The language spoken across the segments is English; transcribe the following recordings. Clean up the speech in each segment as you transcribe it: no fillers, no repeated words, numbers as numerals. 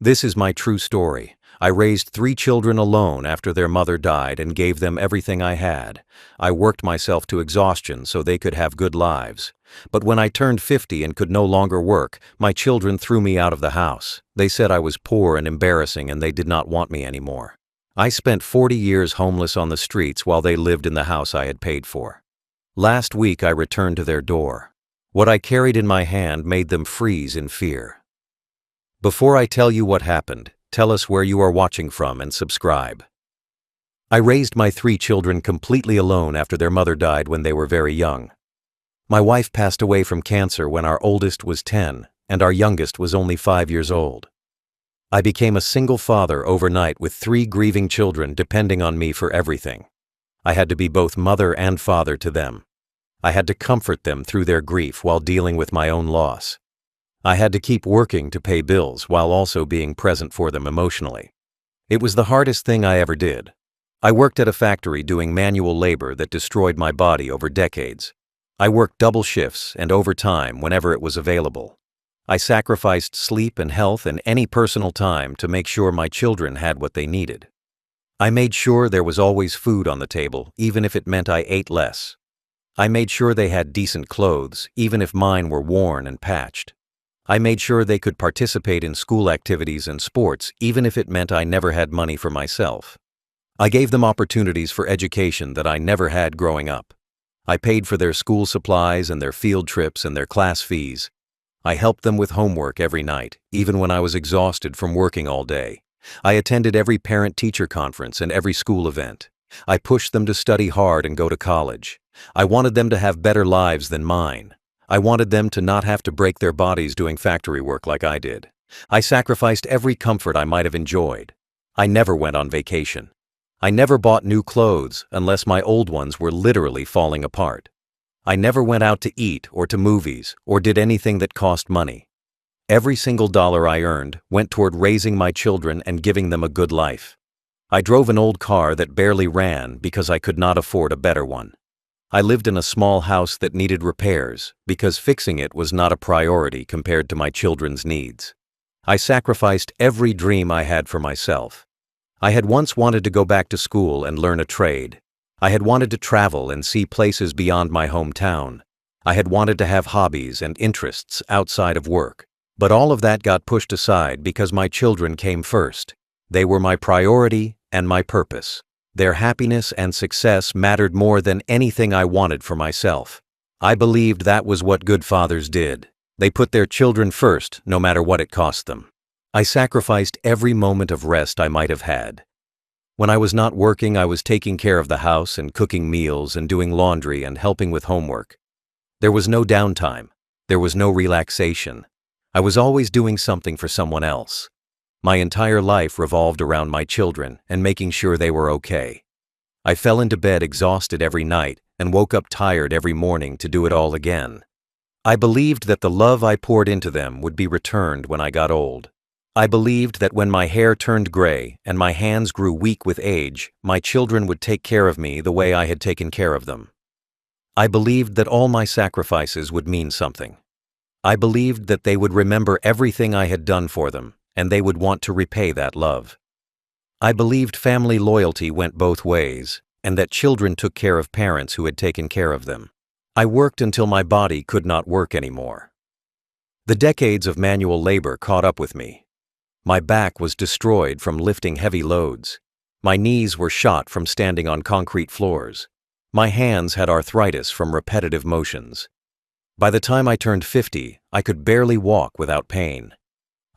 This is my true story. I raised 3 children alone after their mother died and gave them everything I had. I worked myself to exhaustion so they could have good lives. But when I turned 50 and could no longer work, my children threw me out of the house. They said I was poor and embarrassing and they did not want me anymore. I spent 40 years homeless on the streets while they lived in the house I had paid for. Last week I returned to their door. What I carried in my hand made them freeze in fear. Before I tell you what happened, tell us where you are watching from and subscribe. I raised my 3 children completely alone after their mother died when they were very young. My wife passed away from cancer when our oldest was 10 and our youngest was only 5 years old. I became a single father overnight with 3 grieving children depending on me for everything. I had to be both mother and father to them. I had to comfort them through their grief while dealing with my own loss. I had to keep working to pay bills while also being present for them emotionally. It was the hardest thing I ever did. I worked at a factory doing manual labor that destroyed my body over decades. I worked double shifts and overtime whenever it was available. I sacrificed sleep and health and any personal time to make sure my children had what they needed. I made sure there was always food on the table, even if it meant I ate less. I made sure they had decent clothes, even if mine were worn and patched. I made sure they could participate in school activities and sports, even if it meant I never had money for myself. I gave them opportunities for education that I never had growing up. I paid for their school supplies and their field trips and their class fees. I helped them with homework every night, even when I was exhausted from working all day. I attended every parent-teacher conference and every school event. I pushed them to study hard and go to college. I wanted them to have better lives than mine. I wanted them to not have to break their bodies doing factory work like I did. I sacrificed every comfort I might have enjoyed. I never went on vacation. I never bought new clothes unless my old ones were literally falling apart. I never went out to eat or to movies or did anything that cost money. Every single dollar I earned went toward raising my children and giving them a good life. I drove an old car that barely ran because I could not afford a better one. I lived in a small house that needed repairs because fixing it was not a priority compared to my children's needs. I sacrificed every dream I had for myself. I had once wanted to go back to school and learn a trade. I had wanted to travel and see places beyond my hometown. I had wanted to have hobbies and interests outside of work. But all of that got pushed aside because my children came first. They were my priority and my purpose. Their happiness and success mattered more than anything I wanted for myself. I believed that was what good fathers did. They put their children first, no matter what it cost them. I sacrificed every moment of rest I might have had. When I was not working, I was taking care of the house and cooking meals and doing laundry and helping with homework. There was no downtime. There was no relaxation. I was always doing something for someone else. My entire life revolved around my children and making sure they were okay. I fell into bed exhausted every night and woke up tired every morning to do it all again. I believed that the love I poured into them would be returned when I got old. I believed that when my hair turned gray and my hands grew weak with age, my children would take care of me the way I had taken care of them. I believed that all my sacrifices would mean something. I believed that they would remember everything I had done for them, and they would want to repay that love. I believed family loyalty went both ways, and that children took care of parents who had taken care of them. I worked until my body could not work anymore. The decades of manual labor caught up with me. My back was destroyed from lifting heavy loads. My knees were shot from standing on concrete floors. My hands had arthritis from repetitive motions. By the time I turned 50, I could barely walk without pain.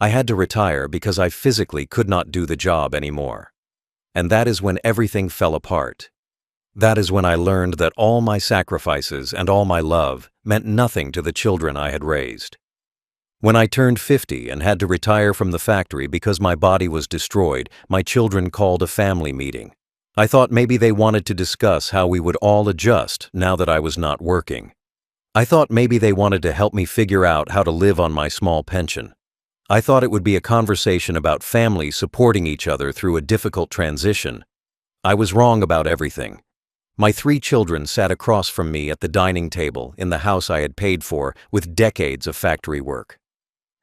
I had to retire because I physically could not do the job anymore. And that is when everything fell apart. That is when I learned that all my sacrifices and all my love meant nothing to the children I had raised. When I turned 50 and had to retire from the factory because my body was destroyed, my children called a family meeting. I thought maybe they wanted to discuss how we would all adjust now that I was not working. I thought maybe they wanted to help me figure out how to live on my small pension. I thought it would be a conversation about families supporting each other through a difficult transition. I was wrong about everything. My 3 children sat across from me at the dining table in the house I had paid for with decades of factory work.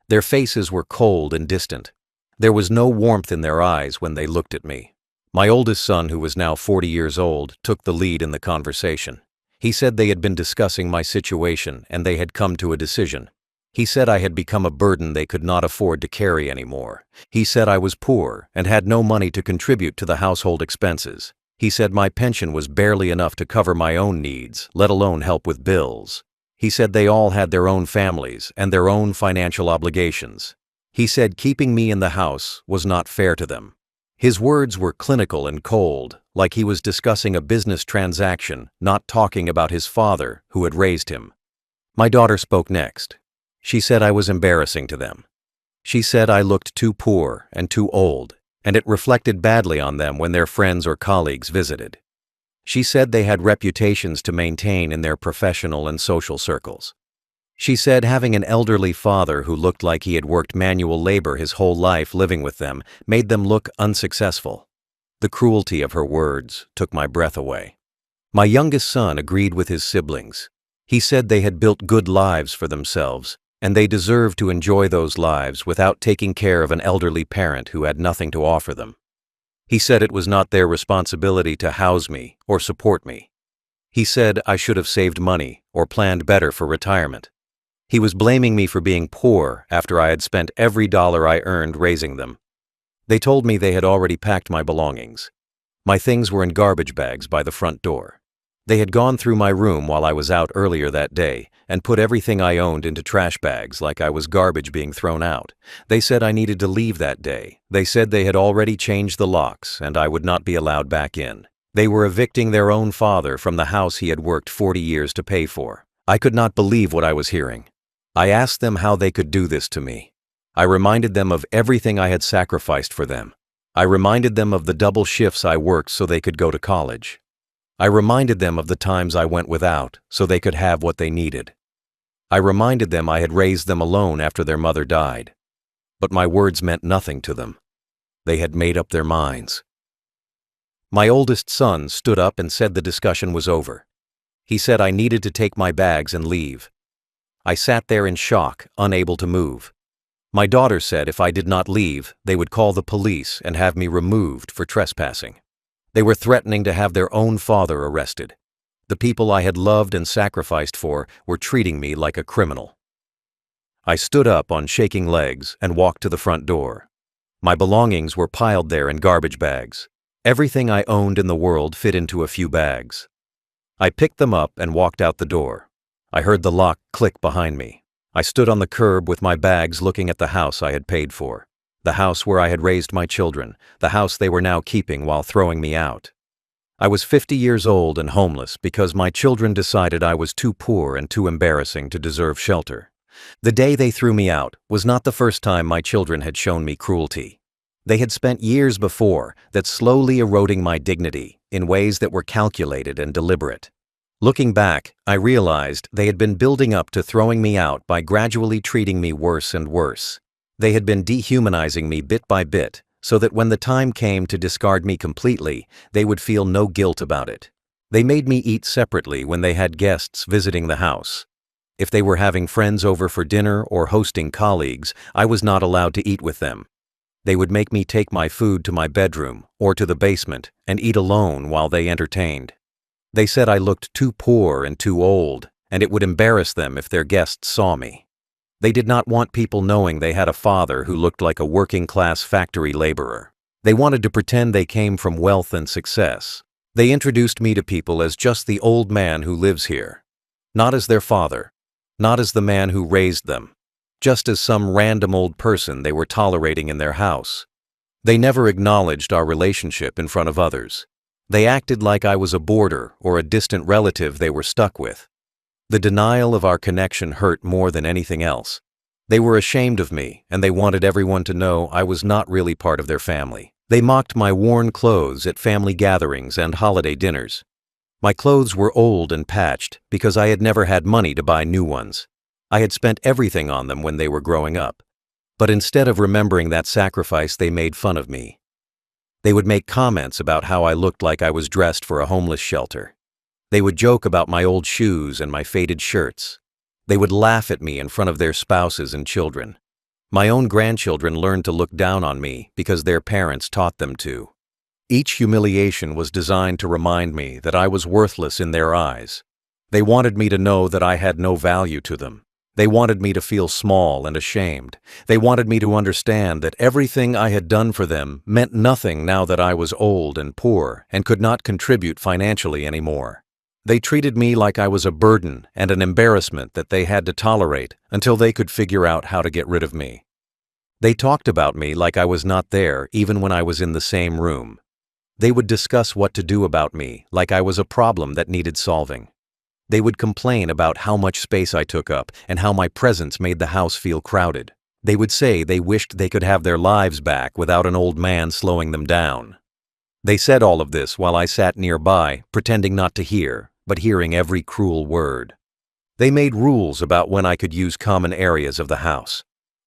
Their faces were cold and distant. There was no warmth in their eyes when they looked at me. My oldest son, who was now 40 years old, took the lead in the conversation. He said they had been discussing my situation and they had come to a decision. He said I had become a burden they could not afford to carry anymore. He said I was poor and had no money to contribute to the household expenses. He said my pension was barely enough to cover my own needs, let alone help with bills. He said they all had their own families and their own financial obligations. He said keeping me in the house was not fair to them. His words were clinical and cold, like he was discussing a business transaction, not talking about his father who had raised him. My daughter spoke next. She said I was embarrassing to them. She said I looked too poor and too old, and it reflected badly on them when their friends or colleagues visited. She said they had reputations to maintain in their professional and social circles. She said having an elderly father who looked like he had worked manual labor his whole life living with them made them look unsuccessful. The cruelty of her words took my breath away. My youngest son agreed with his siblings. He said they had built good lives for themselves, and they deserved to enjoy those lives without taking care of an elderly parent who had nothing to offer them. He said it was not their responsibility to house me or support me. He said I should have saved money or planned better for retirement. He was blaming me for being poor after I had spent every dollar I earned raising them. They told me they had already packed my belongings. My things were in garbage bags by the front door. They had gone through my room while I was out earlier that day and put everything I owned into trash bags like I was garbage being thrown out. They said I needed to leave that day. They said they had already changed the locks and I would not be allowed back in. They were evicting their own father from the house he had worked 40 years to pay for. I could not believe what I was hearing. I asked them how they could do this to me. I reminded them of everything I had sacrificed for them. I reminded them of the double shifts I worked so they could go to college. I reminded them of the times I went without so they could have what they needed. I reminded them I had raised them alone after their mother died. But my words meant nothing to them. They had made up their minds. My oldest son stood up and said the discussion was over. He said I needed to take my bags and leave. I sat there in shock, unable to move. My daughter said if I did not leave, they would call the police and have me removed for trespassing. They were threatening to have their own father arrested. The people I had loved and sacrificed for were treating me like a criminal. I stood up on shaking legs and walked to the front door. My belongings were piled there in garbage bags. Everything I owned in the world fit into a few bags. I picked them up and walked out the door. I heard the lock click behind me. I stood on the curb with my bags looking at the house I had paid for. The house where I had raised my children, the house they were now keeping while throwing me out. I was 50 years old and homeless because my children decided I was too poor and too embarrassing to deserve shelter. The day they threw me out was not the first time my children had shown me cruelty. They had spent years before that slowly eroding my dignity in ways that were calculated and deliberate. Looking back, I realized they had been building up to throwing me out by gradually treating me worse and worse. They had been dehumanizing me bit by bit, so that when the time came to discard me completely, they would feel no guilt about it. They made me eat separately when they had guests visiting the house. If they were having friends over for dinner or hosting colleagues, I was not allowed to eat with them. They would make me take my food to my bedroom or to the basement and eat alone while they entertained. They said I looked too poor and too old, and it would embarrass them if their guests saw me. They did not want people knowing they had a father who looked like a working-class factory laborer. They wanted to pretend they came from wealth and success. They introduced me to people as just the old man who lives here. Not as their father. Not as the man who raised them. Just as some random old person they were tolerating in their house. They never acknowledged our relationship in front of others. They acted like I was a boarder or a distant relative they were stuck with. The denial of our connection hurt more than anything else. They were ashamed of me, and they wanted everyone to know I was not really part of their family. They mocked my worn clothes at family gatherings and holiday dinners. My clothes were old and patched because I had never had money to buy new ones. I had spent everything on them when they were growing up. But instead of remembering that sacrifice, they made fun of me. They would make comments about how I looked like I was dressed for a homeless shelter. They would joke about my old shoes and my faded shirts. They would laugh at me in front of their spouses and children. My own grandchildren learned to look down on me because their parents taught them to. Each humiliation was designed to remind me that I was worthless in their eyes. They wanted me to know that I had no value to them. They wanted me to feel small and ashamed. They wanted me to understand that everything I had done for them meant nothing now that I was old and poor and could not contribute financially anymore. They treated me like I was a burden and an embarrassment that they had to tolerate until they could figure out how to get rid of me. They talked about me like I was not there even when I was in the same room. They would discuss what to do about me like I was a problem that needed solving. They would complain about how much space I took up and how my presence made the house feel crowded. They would say they wished they could have their lives back without an old man slowing them down. They said all of this while I sat nearby, pretending not to hear, but hearing every cruel word. They made rules about when I could use common areas of the house.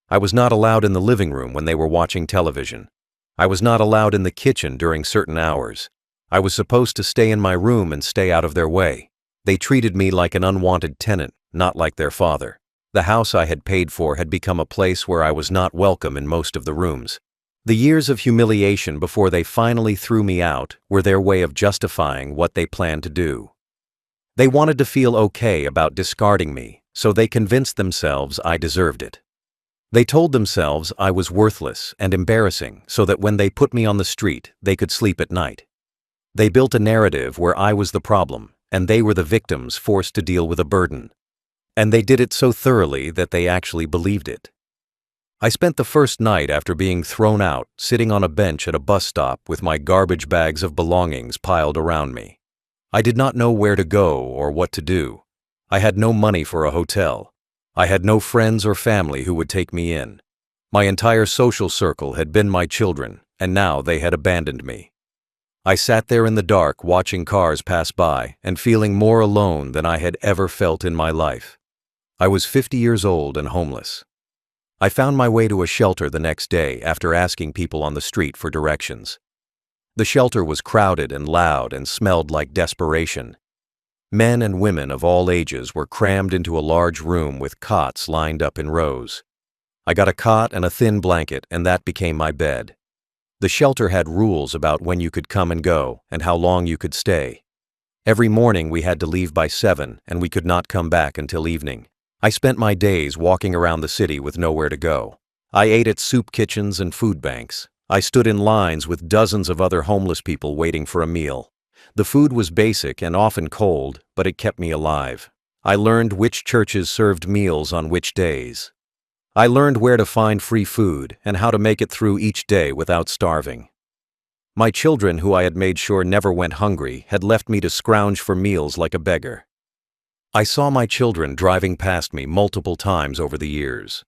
I was not allowed in the living room when they were watching television. I was not allowed in the kitchen during certain hours. I was supposed to stay in my room and stay out of their way. They treated me like an unwanted tenant, not like their father. The house I had paid for had become a place where I was not welcome in most of the rooms. The years of humiliation before they finally threw me out were their way of justifying what they planned to do. They wanted to feel okay about discarding me, so they convinced themselves I deserved it. They told themselves I was worthless and embarrassing so that when they put me on the street, they could sleep at night. They built a narrative where I was the problem, and they were the victims forced to deal with a burden. And they did it so thoroughly that they actually believed it. I spent the first night after being thrown out sitting on a bench at a bus stop with my garbage bags of belongings piled around me. I did not know where to go or what to do. I had no money for a hotel. I had no friends or family who would take me in. My entire social circle had been my children, and now they had abandoned me. I sat there in the dark watching cars pass by and feeling more alone than I had ever felt in my life. I was 50 years old and homeless. I found my way to a shelter the next day after asking people on the street for directions. The shelter was crowded and loud and smelled like desperation. Men and women of all ages were crammed into a large room with cots lined up in rows. I got a cot and a thin blanket, and that became my bed. The shelter had rules about when you could come and go and how long you could stay. Every morning we had to leave by 7 and we could not come back until evening. I spent my days walking around the city with nowhere to go. I ate at soup kitchens and food banks. I stood in lines with dozens of other homeless people waiting for a meal. The food was basic and often cold, but it kept me alive. I learned which churches served meals on which days. I learned where to find free food and how to make it through each day without starving. My children, who I had made sure never went hungry, had left me to scrounge for meals like a beggar. I saw my children driving past me multiple times over the years.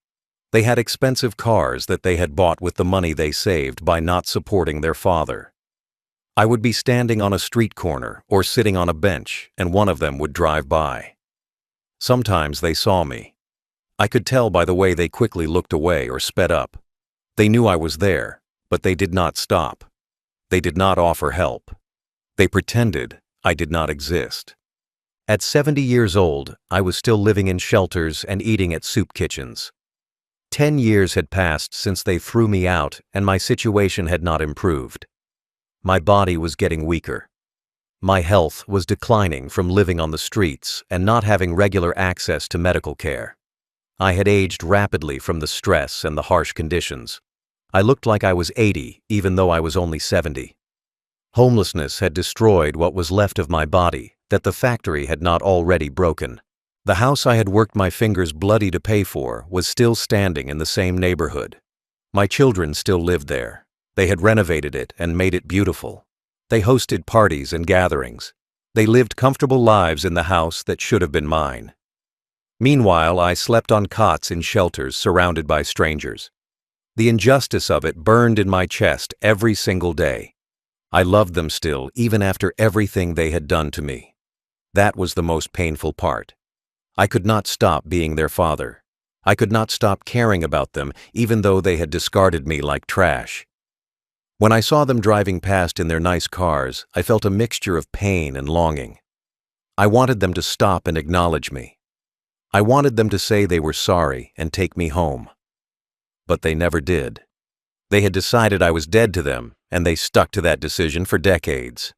They had expensive cars that they had bought with the money they saved by not supporting their father. I would be standing on a street corner or sitting on a bench, and one of them would drive by. Sometimes they saw me. I could tell by the way they quickly looked away or sped up. They knew I was there, but they did not stop. They did not offer help. They pretended I did not exist. At 70 years old, I was still living in shelters and eating at soup kitchens. 10 years had passed since they threw me out, and my situation had not improved. My body was getting weaker. My health was declining from living on the streets and not having regular access to medical care. I had aged rapidly from the stress and the harsh conditions. I looked like I was 80, even though I was only 70. Homelessness had destroyed what was left of my body that the factory had not already broken. The house I had worked my fingers bloody to pay for was still standing in the same neighborhood. My children still lived there. They had renovated it and made it beautiful. They hosted parties and gatherings. They lived comfortable lives in the house that should have been mine. Meanwhile, I slept on cots in shelters surrounded by strangers. The injustice of it burned in my chest every single day. I loved them still, even after everything they had done to me. That was the most painful part. I could not stop being their father. I could not stop caring about them, even though they had discarded me like trash. When I saw them driving past in their nice cars, I felt a mixture of pain and longing. I wanted them to stop and acknowledge me. I wanted them to say they were sorry and take me home. but they never did. They had decided I was dead to them, and they stuck to that decision for decades.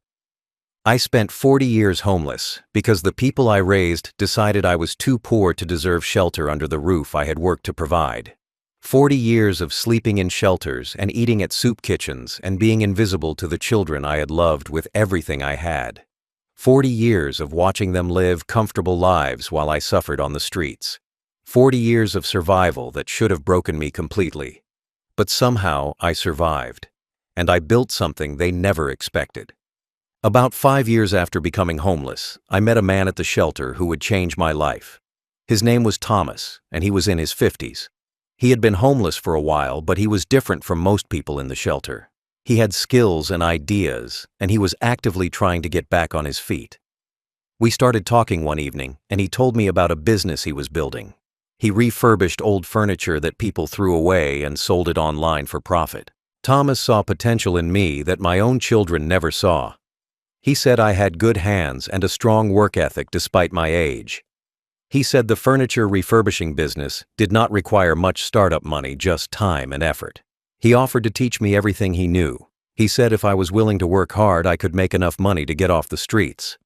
I spent 40 years homeless because the people I raised decided I was too poor to deserve shelter under the roof I had worked to provide. 40 years of sleeping in shelters and eating at soup kitchens and being invisible to the children I had loved with everything I had. 40 years of watching them live comfortable lives while I suffered on the streets. 40 years of survival that should have broken me completely. But somehow I survived, and I built something they never expected. About 5 years after becoming homeless, I met a man at the shelter who would change my life. His name was Thomas, and he was in his 50s. He had been homeless for a while, but he was different from most people in the shelter. He had skills and ideas, and he was actively trying to get back on his feet. We started talking one evening, and he told me about a business he was building. He refurbished old furniture that people threw away and sold it online for profit. Thomas saw potential in me that my own children never saw. He said I had good hands and a strong work ethic despite my age. He said the furniture refurbishing business did not require much startup money, just time and effort. He offered to teach me everything he knew. He said if I was willing to work hard, I could make enough money to get off the streets.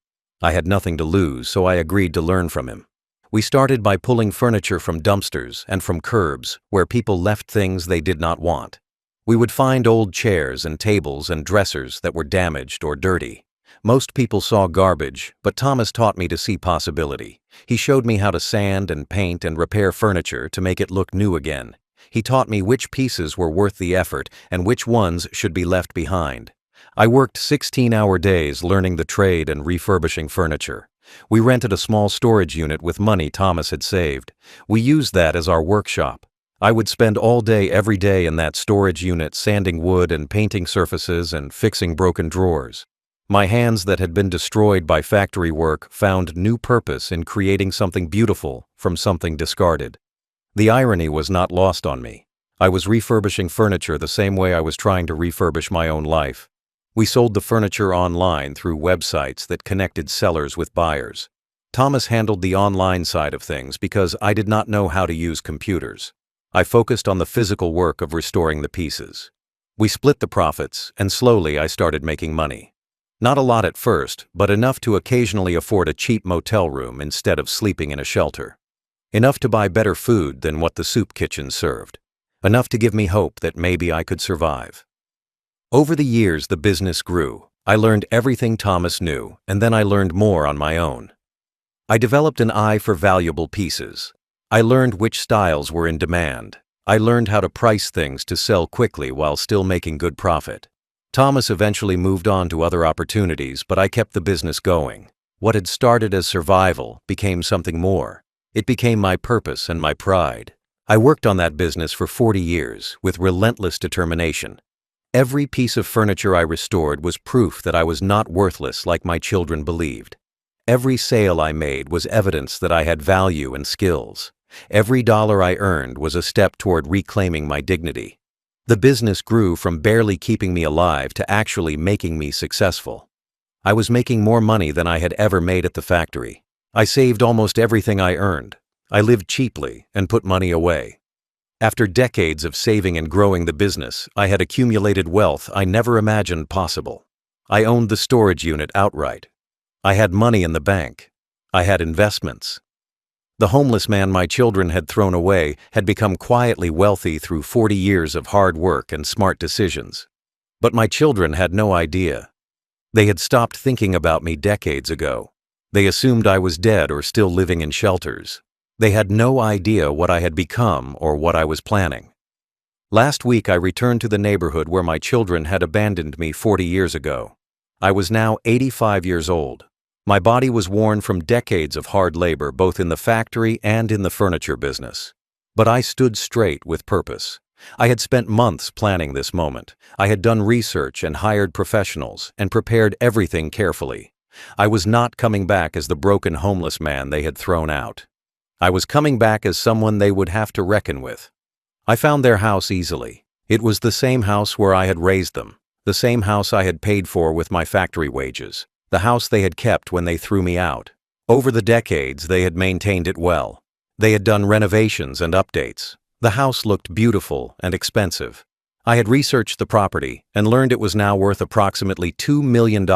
I had nothing to lose, so I agreed to learn from him. We started by pulling furniture from dumpsters and from curbs where people left things they did not want. We would find old chairs and tables and dressers that were damaged or dirty. Most people saw garbage, but Thomas taught me to see possibility. He showed me how to sand and paint and repair furniture to make it look new again. He taught me which pieces were worth the effort and which ones should be left behind. I worked 16-hour days learning the trade and refurbishing furniture. We rented a small storage unit with money Thomas had saved. We used that as our workshop. I would spend all day every day in that storage unit sanding wood and painting surfaces and fixing broken drawers. My hands that had been destroyed by factory work found new purpose in creating something beautiful from something discarded. The irony was not lost on me. I was refurbishing furniture the same way I was trying to refurbish my own life. We sold the furniture online through websites that connected sellers with buyers. Thomas handled the online side of things because I did not know how to use computers. I focused on the physical work of restoring the pieces. We split the profits, and slowly I started making money. Not a lot at first, but enough to occasionally afford a cheap motel room instead of sleeping in a shelter. Enough to buy better food than what the soup kitchen served. Enough to give me hope that maybe I could survive. Over the years, the business grew. I learned everything Thomas knew, and then I learned more on my own. I developed an eye for valuable pieces. I learned which styles were in demand. I learned how to price things to sell quickly while still making good profit. Thomas eventually moved on to other opportunities, but I kept the business going. What had started as survival became something more. It became my purpose and my pride. I worked on that business for 40 years with relentless determination. Every piece of furniture I restored was proof that I was not worthless like my children believed. Every sale I made was evidence that I had value and skills. Every dollar I earned was a step toward reclaiming my dignity. The business grew from barely keeping me alive to actually making me successful. I was making more money than I had ever made at the factory. I saved almost everything I earned. I lived cheaply and put money away. After decades of saving and growing the business, I had accumulated wealth I never imagined possible. I owned the storage unit outright. I had money in the bank. I had investments. The homeless man my children had thrown away had become quietly wealthy through 40 years of hard work and smart decisions. But my children had no idea. They had stopped thinking about me decades ago. They assumed I was dead or still living in shelters. They had no idea what I had become or what I was planning. Last week I returned to the neighborhood where my children had abandoned me 40 years ago. I was now 85 years old. My body was worn from decades of hard labor both in the factory and in the furniture business. But I stood straight with purpose. I had spent months planning this moment. I had done research and hired professionals and prepared everything carefully. I was not coming back as the broken homeless man they had thrown out. I was coming back as someone they would have to reckon with. I found their house easily. It was the same house where I had raised them, the same house I had paid for with my factory wages. The house they had kept when they threw me out. Over the decades, they had maintained it well. They had done renovations and updates. The house looked beautiful and expensive. I had researched the property and learned it was now worth approximately $2 million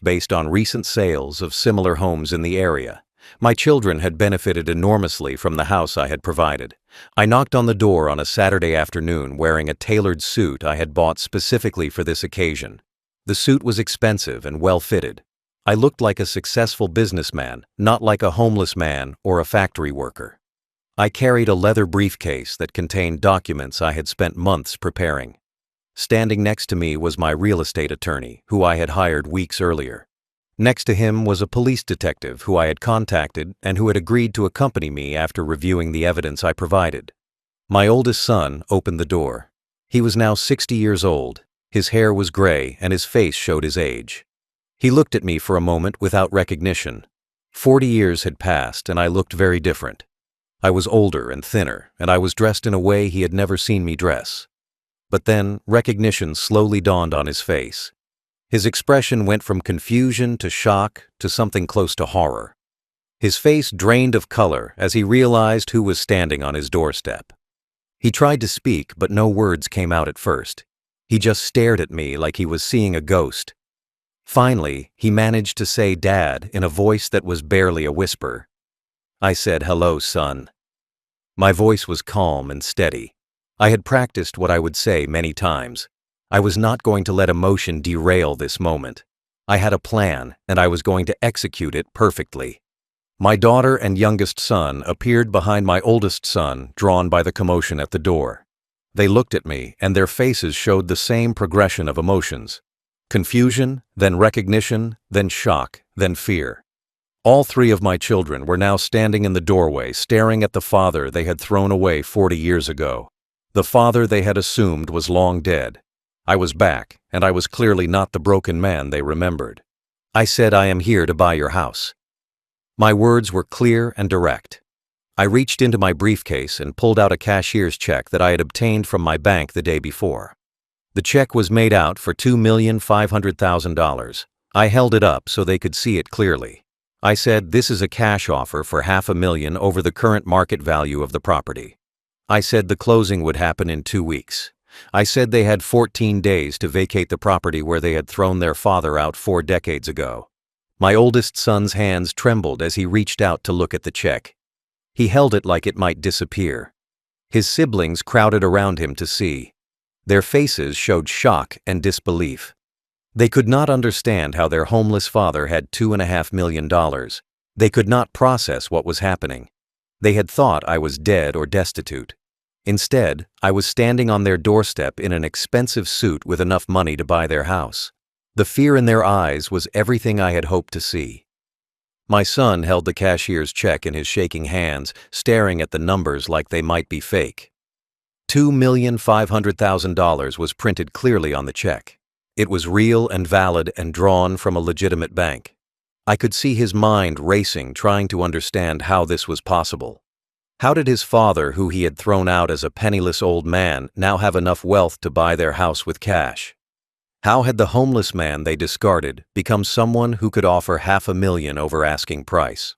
based on recent sales of similar homes in the area. My children had benefited enormously from the house I had provided. I knocked on the door on a Saturday afternoon wearing a tailored suit I had bought specifically for this occasion. The suit was expensive and well-fitted. I looked like a successful businessman, not like a homeless man or a factory worker. I carried a leather briefcase that contained documents I had spent months preparing. Standing next to me was my real estate attorney, who I had hired weeks earlier. Next to him was a police detective who I had contacted and who had agreed to accompany me after reviewing the evidence I provided. My oldest son opened the door. He was now 60 years old. His hair was gray and his face showed his age. He looked at me for a moment without recognition. 40 years had passed and I looked very different. I was older and thinner, and I was dressed in a way he had never seen me dress. But then recognition slowly dawned on his face. His expression went from confusion to shock to something close to horror. His face drained of color as he realized who was standing on his doorstep. He tried to speak, but no words came out at first. He just stared at me like he was seeing a ghost. Finally, he managed to say "Dad" in a voice that was barely a whisper. I said, "Hello, son." My voice was calm and steady. I had practiced what I would say many times. I was not going to let emotion derail this moment. I had a plan, and I was going to execute it perfectly. My daughter and youngest son appeared behind my oldest son, drawn by the commotion at the door. They looked at me, and their faces showed the same progression of emotions. Confusion, then recognition, then shock, then fear. All three of my children were now standing in the doorway, staring at the father they had thrown away 40 years ago. The father they had assumed was long dead. I was back, and I was clearly not the broken man they remembered. I said, "I am here to buy your house." My words were clear and direct. I reached into my briefcase and pulled out a cashier's check that I had obtained from my bank the day before. The check was made out for $2,500,000. I held it up so they could see it clearly. I said, "This is a cash offer for $500,000 over the current market value of the property." I said the closing would happen in 2 weeks. I said they had 14 days to vacate the property where they had thrown their father out 4 decades ago. My oldest son's hands trembled as he reached out to look at the check. He held it like it might disappear. His siblings crowded around him to see. Their faces showed shock and disbelief. They could not understand how their homeless father had $2.5 million. They could not process what was happening. They had thought I was dead or destitute. Instead, I was standing on their doorstep in an expensive suit with enough money to buy their house. The fear in their eyes was everything I had hoped to see. My son held the cashier's check in his shaking hands, staring at the numbers like they might be fake. $2,500,000 was printed clearly on the check. It was real and valid and drawn from a legitimate bank. I could see his mind racing, trying to understand how this was possible. How did his father, who he had thrown out as a penniless old man, now have enough wealth to buy their house with cash? How had the homeless man they discarded become someone who could offer $500,000 over asking price?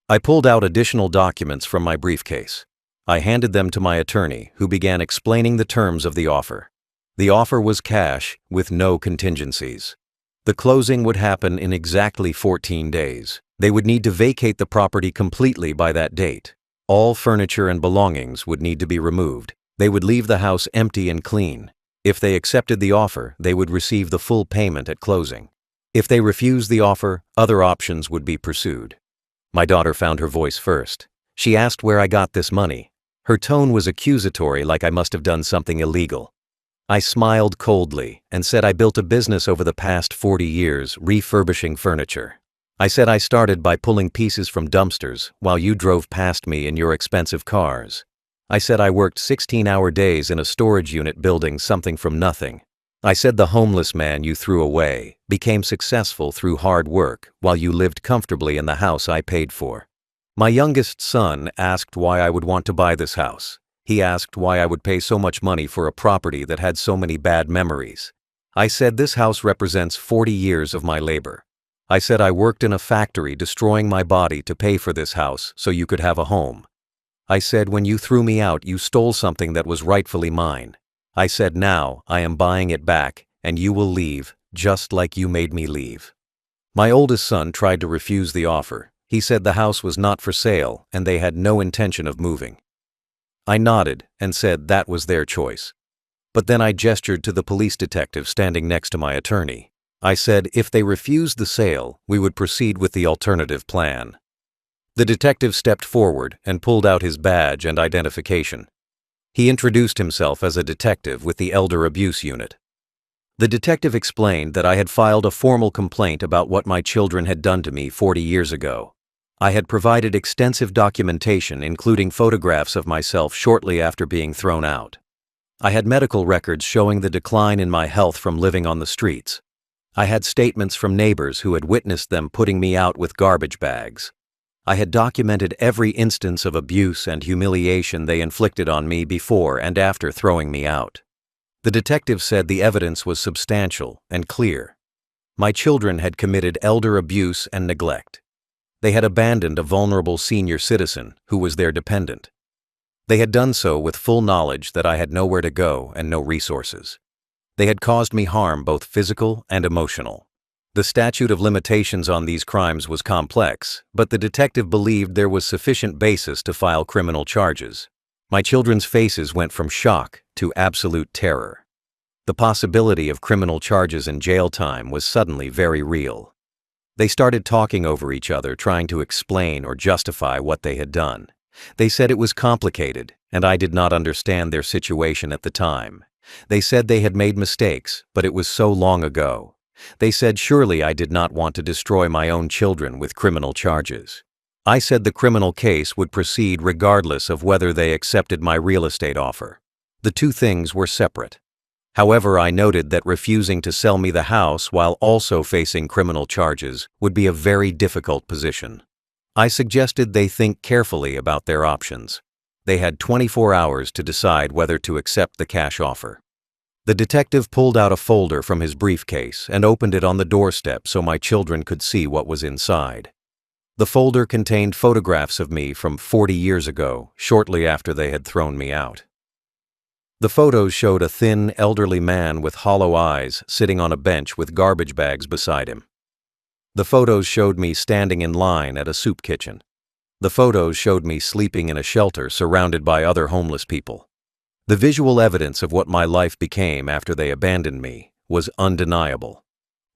I pulled out additional documents from my briefcase. I handed them to my attorney, who began explaining the terms of the offer. The offer was cash, with no contingencies. The closing would happen in exactly 14 days. They would need to vacate the property completely by that date. All furniture and belongings would need to be removed. They would leave the house empty and clean. If they accepted the offer, they would receive the full payment at closing. If they refused the offer, other options would be pursued. My daughter found her voice first. She asked where I got this money. Her tone was accusatory, like I must have done something illegal. I smiled coldly and said I built a business over the past 40 years refurbishing furniture. I said I started by pulling pieces from dumpsters while you drove past me in your expensive cars. I said I worked 16-hour days in a storage unit building something from nothing. I said the homeless man you threw away became successful through hard work while you lived comfortably in the house I paid for. My youngest son asked why I would want to buy this house. He asked why I would pay so much money for a property that had so many bad memories. I said this house represents 40 years of my labor. I said I worked in a factory destroying my body to pay for this house so you could have a home. I said, when you threw me out, you stole something that was rightfully mine. I said, now I am buying it back, and you will leave, just like you made me leave. My oldest son tried to refuse the offer. He said the house was not for sale, and they had no intention of moving. I nodded and said that was their choice. But then I gestured to the police detective standing next to my attorney. I said if they refused the sale, we would proceed with the alternative plan. The detective stepped forward and pulled out his badge and identification. He introduced himself as a detective with the Elder Abuse Unit. The detective explained that I had filed a formal complaint about what my children had done to me 40 years ago. I had provided extensive documentation, including photographs of myself shortly after being thrown out. I had medical records showing the decline in my health from living on the streets. I had statements from neighbors who had witnessed them putting me out with garbage bags. I had documented every instance of abuse and humiliation they inflicted on me before and after throwing me out. The detective said the evidence was substantial and clear. My children had committed elder abuse and neglect. They had abandoned a vulnerable senior citizen who was their dependent. They had done so with full knowledge that I had nowhere to go and no resources. They had caused me harm, both physical and emotional. The statute of limitations on these crimes was complex, but the detective believed there was sufficient basis to file criminal charges. My children's faces went from shock to absolute terror. The possibility of criminal charges and jail time was suddenly very real. They started talking over each other, trying to explain or justify what they had done. They said it was complicated, and I did not understand their situation at the time. They said they had made mistakes, but it was so long ago. They said surely I did not want to destroy my own children with criminal charges. I said the criminal case would proceed regardless of whether they accepted my real estate offer. The two things were separate. However, I noted that refusing to sell me the house while also facing criminal charges would be a very difficult position. I suggested they think carefully about their options. They had 24 hours to decide whether to accept the cash offer. The detective pulled out a folder from his briefcase and opened it on the doorstep so my children could see what was inside. The folder contained photographs of me from 40 years ago, shortly after they had thrown me out. The photos showed a thin, elderly man with hollow eyes sitting on a bench with garbage bags beside him. The photos showed me standing in line at a soup kitchen. The photos showed me sleeping in a shelter surrounded by other homeless people. The visual evidence of what my life became after they abandoned me was undeniable.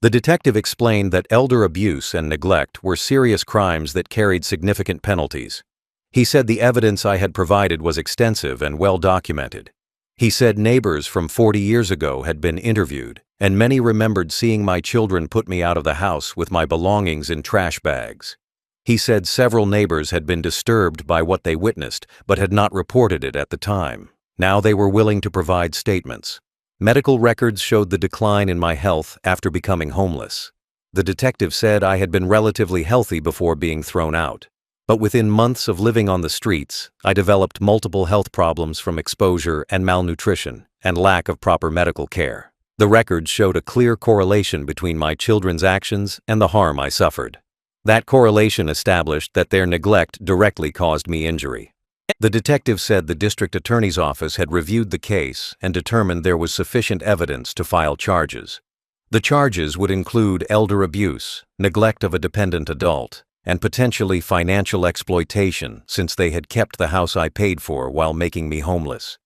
The detective explained that elder abuse and neglect were serious crimes that carried significant penalties. He said the evidence I had provided was extensive and well documented. He said neighbors from 40 years ago had been interviewed, and many remembered seeing my children put me out of the house with my belongings in trash bags. He said several neighbors had been disturbed by what they witnessed, but had not reported it at the time. Now they were willing to provide statements. Medical records showed the decline in my health after becoming homeless. The detective said I had been relatively healthy before being thrown out. But within months of living on the streets, I developed multiple health problems from exposure and malnutrition and lack of proper medical care. The records showed a clear correlation between my children's actions and the harm I suffered. That correlation established that their neglect directly caused me injury. The detective said the district attorney's office had reviewed the case and determined there was sufficient evidence to file charges. The charges would include elder abuse, neglect of a dependent adult, and potentially financial exploitation since they had kept the house I paid for while making me homeless.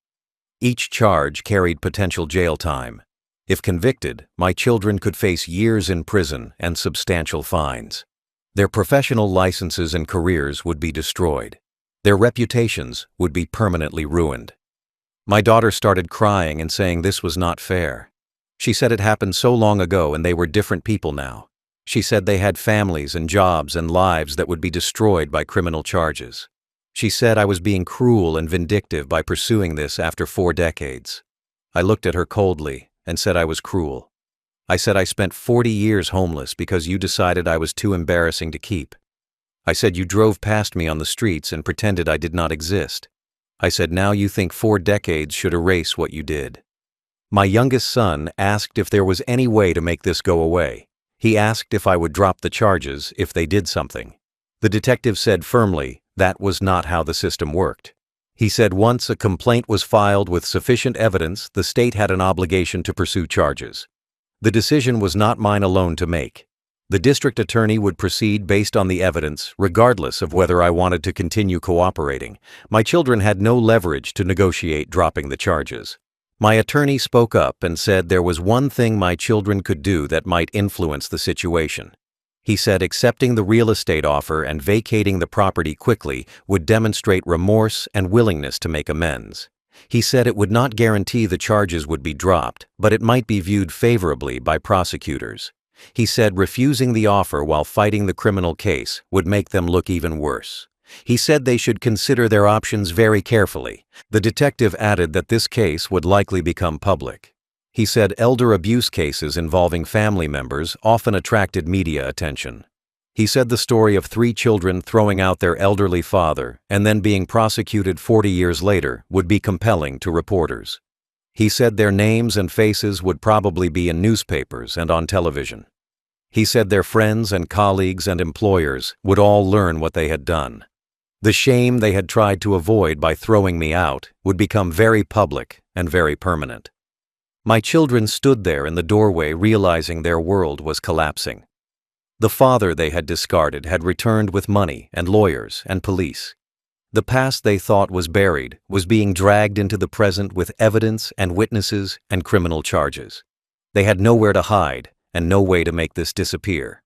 Each charge carried potential jail time. If convicted, my children could face years in prison and substantial fines. Their professional licenses and careers would be destroyed. Their reputations would be permanently ruined. My daughter started crying and saying this was not fair. She said it happened so long ago and they were different people now. She said they had families and jobs and lives that would be destroyed by criminal charges. She said I was being cruel and vindictive by pursuing this after 4 decades. I looked at her coldly and said I was cruel. I said I spent 40 years homeless because you decided I was too embarrassing to keep. I said you drove past me on the streets and pretended I did not exist. I said now you think 4 decades should erase what you did. My youngest son asked if there was any way to make this go away. He asked if I would drop the charges if they did something. The detective said firmly that was not how the system worked. He said once a complaint was filed with sufficient evidence, the state had an obligation to pursue charges. The decision was not mine alone to make. The district attorney would proceed based on the evidence, regardless of whether I wanted to continue cooperating. My children had no leverage to negotiate dropping the charges. My attorney spoke up and said there was one thing my children could do that might influence the situation. He said accepting the real estate offer and vacating the property quickly would demonstrate remorse and willingness to make amends. He said it would not guarantee the charges would be dropped, but it might be viewed favorably by prosecutors. He said refusing the offer while fighting the criminal case would make them look even worse. He said they should consider their options very carefully. The detective added that this case would likely become public. He said elder abuse cases involving family members often attracted media attention. He said the story of 3 children throwing out their elderly father and then being prosecuted 40 years later would be compelling to reporters. He said their names and faces would probably be in newspapers and on television. He said their friends and colleagues and employers would all learn what they had done. The shame they had tried to avoid by throwing me out would become very public and very permanent. My children stood there in the doorway realizing their world was collapsing. The father they had discarded had returned with money and lawyers and police. The past they thought was buried was being dragged into the present with evidence and witnesses and criminal charges. They had nowhere to hide and no way to make this disappear.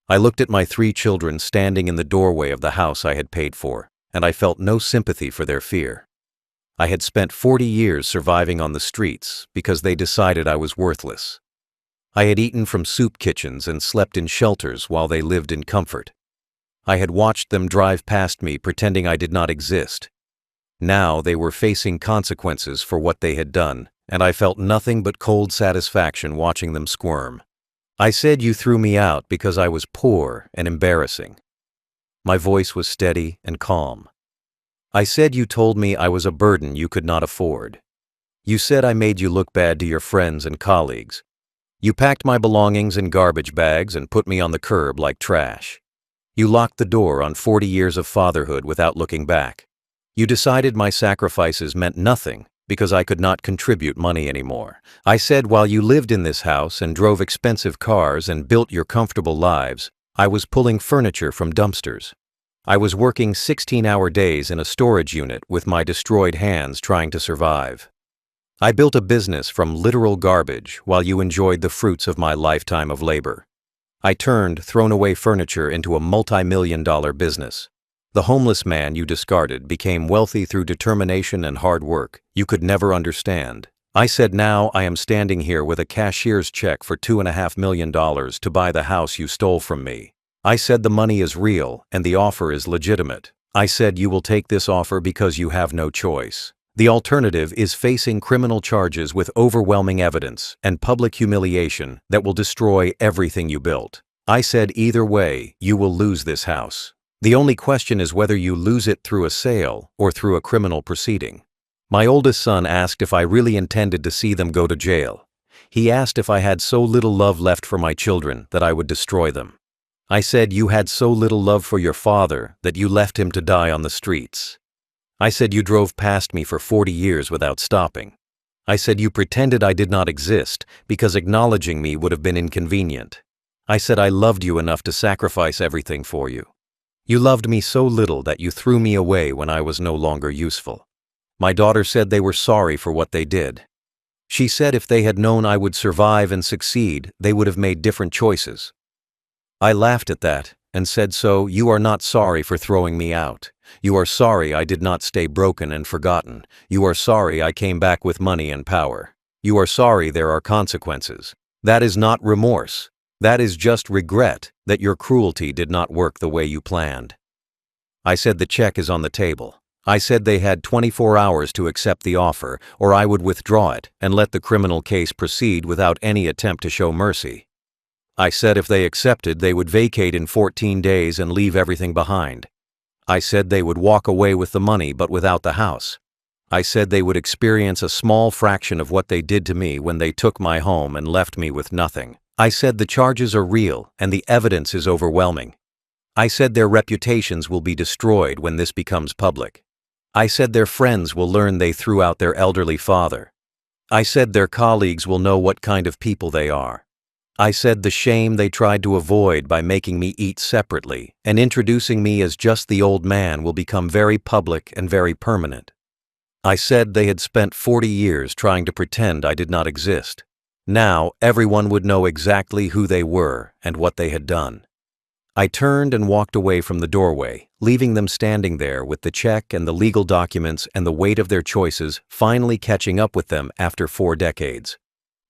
I looked at my 3 children standing in the doorway of the house I had paid for, and I felt no sympathy for their fear. I had spent 40 years surviving on the streets because they decided I was worthless. I had eaten from soup kitchens and slept in shelters while they lived in comfort. I had watched them drive past me pretending I did not exist. Now they were facing consequences for what they had done, and I felt nothing but cold satisfaction watching them squirm. I said you threw me out because I was poor and embarrassing. My voice was steady and calm. I said you told me I was a burden you could not afford. You said I made you look bad to your friends and colleagues. You packed my belongings in garbage bags and put me on the curb like trash. You locked the door on 40 years of fatherhood without looking back. You decided my sacrifices meant nothing because I could not contribute money anymore. I said while you lived in this house and drove expensive cars and built your comfortable lives, I was pulling furniture from dumpsters. I was working 16-hour days in a storage unit with my destroyed hands trying to survive. I built a business from literal garbage while you enjoyed the fruits of my lifetime of labor. I turned thrown-away furniture into a multi-million-dollar business. The homeless man you discarded became wealthy through determination and hard work you could never understand. I said now I am standing here with a cashier's check for $2.5 million to buy the house you stole from me. I said the money is real and the offer is legitimate. I said you will take this offer because you have no choice. The alternative is facing criminal charges with overwhelming evidence and public humiliation that will destroy everything you built. I said either way, you will lose this house. The only question is whether you lose it through a sale or through a criminal proceeding. My oldest son asked if I really intended to see them go to jail. He asked if I had so little love left for my children that I would destroy them. I said you had so little love for your father that you left him to die on the streets. I said you drove past me for 40 years without stopping. I said you pretended I did not exist because acknowledging me would have been inconvenient. I said I loved you enough to sacrifice everything for you. You loved me so little that you threw me away when I was no longer useful. My daughter said they were sorry for what they did. She said if they had known I would survive and succeed, they would have made different choices. I laughed at that and said, so you are not sorry for throwing me out. You are sorry I did not stay broken and forgotten. You are sorry I came back with money and power. You are sorry there are consequences. That is not remorse. That is just regret that your cruelty did not work the way you planned. I said the check is on the table. I said they had 24 hours to accept the offer, or I would withdraw it and let the criminal case proceed without any attempt to show mercy. I said if they accepted, they would vacate in 14 days and leave everything behind. I said they would walk away with the money but without the house. I said they would experience a small fraction of what they did to me when they took my home and left me with nothing. I said the charges are real and the evidence is overwhelming. I said their reputations will be destroyed when this becomes public. I said their friends will learn they threw out their elderly father. I said their colleagues will know what kind of people they are. I said the shame they tried to avoid by making me eat separately and introducing me as just the old man will become very public and very permanent. I said they had spent 40 years trying to pretend I did not exist. Now everyone would know exactly who they were and what they had done. I turned and walked away from the doorway, leaving them standing there with the check and the legal documents and the weight of their choices finally catching up with them after 4 decades.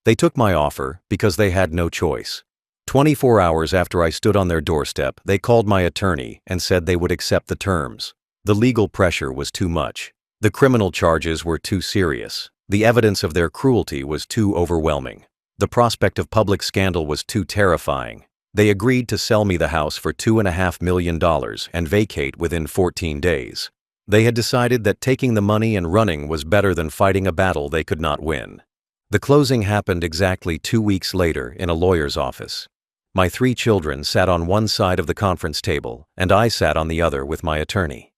They took my offer because they had no choice. 24 hours after I stood on their doorstep, they called my attorney and said they would accept the terms. The legal pressure was too much. The criminal charges were too serious. The evidence of their cruelty was too overwhelming. The prospect of public scandal was too terrifying. They agreed to sell me the house for $2.5 million and vacate within 14 days. They had decided that taking the money and running was better than fighting a battle they could not win. The closing happened exactly 2 weeks later in a lawyer's office. My 3 children sat on one side of the conference table, and I sat on the other with my attorney.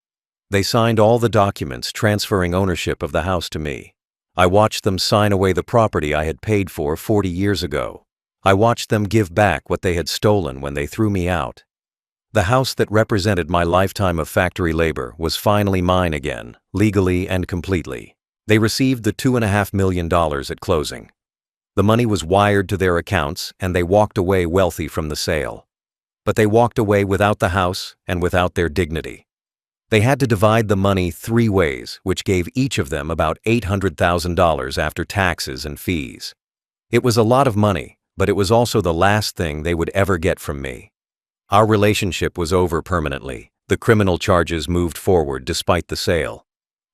They signed all the documents transferring ownership of the house to me. I watched them sign away the property I had paid for 40 years ago. I watched them give back what they had stolen when they threw me out. The house that represented my lifetime of factory labor was finally mine again, legally and completely. They received the $2.5 million at closing. The money was wired to their accounts and they walked away wealthy from the sale. But they walked away without the house and without their dignity. They had to divide the money 3 ways, which gave each of them about $800,000 after taxes and fees. It was a lot of money, but it was also the last thing they would ever get from me. Our relationship was over permanently. The criminal charges moved forward despite the sale.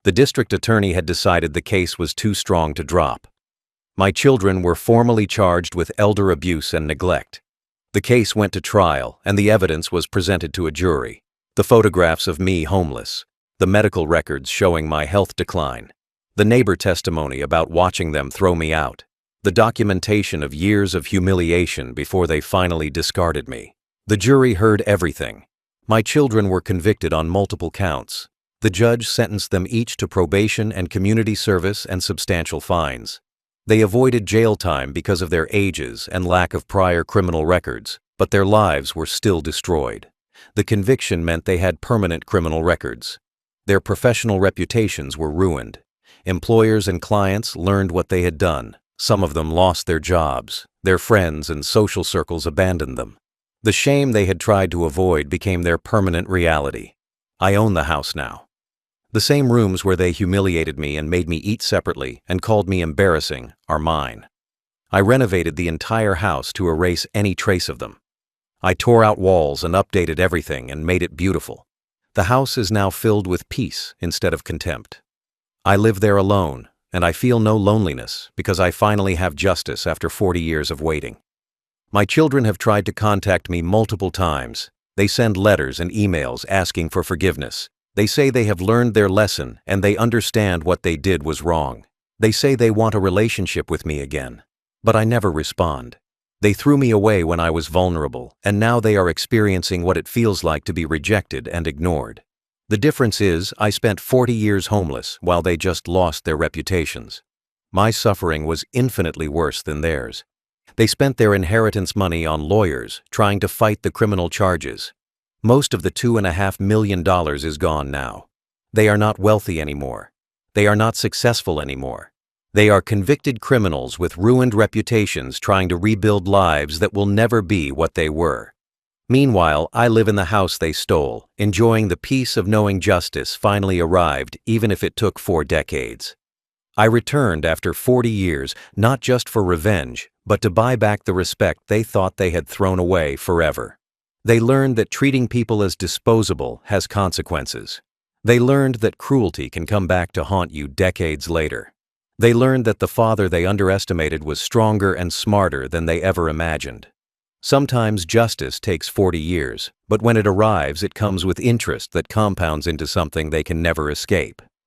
The district attorney had decided the case was too strong to drop. My children were formally charged with elder abuse and neglect. The case went to trial and the evidence was presented to a jury. The photographs of me homeless, the medical records showing my health decline, the neighbor testimony about watching them throw me out, the documentation of years of humiliation before they finally discarded me. The jury heard everything. My children were convicted on multiple counts. The judge sentenced them each to probation and community service and substantial fines. They avoided jail time because of their ages and lack of prior criminal records, but their lives were still destroyed. The conviction meant they had permanent criminal records. Their professional reputations were ruined. Employers and clients learned what they had done. Some of them lost their jobs. Their friends and social circles abandoned them. The shame they had tried to avoid became their permanent reality. I own the house now. The same rooms where they humiliated me and made me eat separately and called me embarrassing are mine. I renovated the entire house to erase any trace of them. I tore out walls and updated everything and made it beautiful. The house is now filled with peace instead of contempt. I live there alone, and I feel no loneliness because I finally have justice after 40 years of waiting. My children have tried to contact me multiple times. They send letters and emails asking for forgiveness. They say they have learned their lesson and they understand what they did was wrong. They say they want a relationship with me again. But I never respond. They threw me away when I was vulnerable, and now they are experiencing what it feels like to be rejected and ignored. The difference is, I spent 40 years homeless while they just lost their reputations. My suffering was infinitely worse than theirs. They spent their inheritance money on lawyers trying to fight the criminal charges. Most of the $2.5 million is gone now. They are not wealthy anymore. They are not successful anymore. They are convicted criminals with ruined reputations trying to rebuild lives that will never be what they were. Meanwhile, I live in the house they stole, enjoying the peace of knowing justice finally arrived, even if it took 4 decades. I returned after 40 years, not just for revenge, but to buy back the respect they thought they had thrown away forever. They learned that treating people as disposable has consequences. They learned that cruelty can come back to haunt you decades later. They learned that the father they underestimated was stronger and smarter than they ever imagined. Sometimes justice takes 40 years, but when it arrives, it comes with interest that compounds into something they can never escape.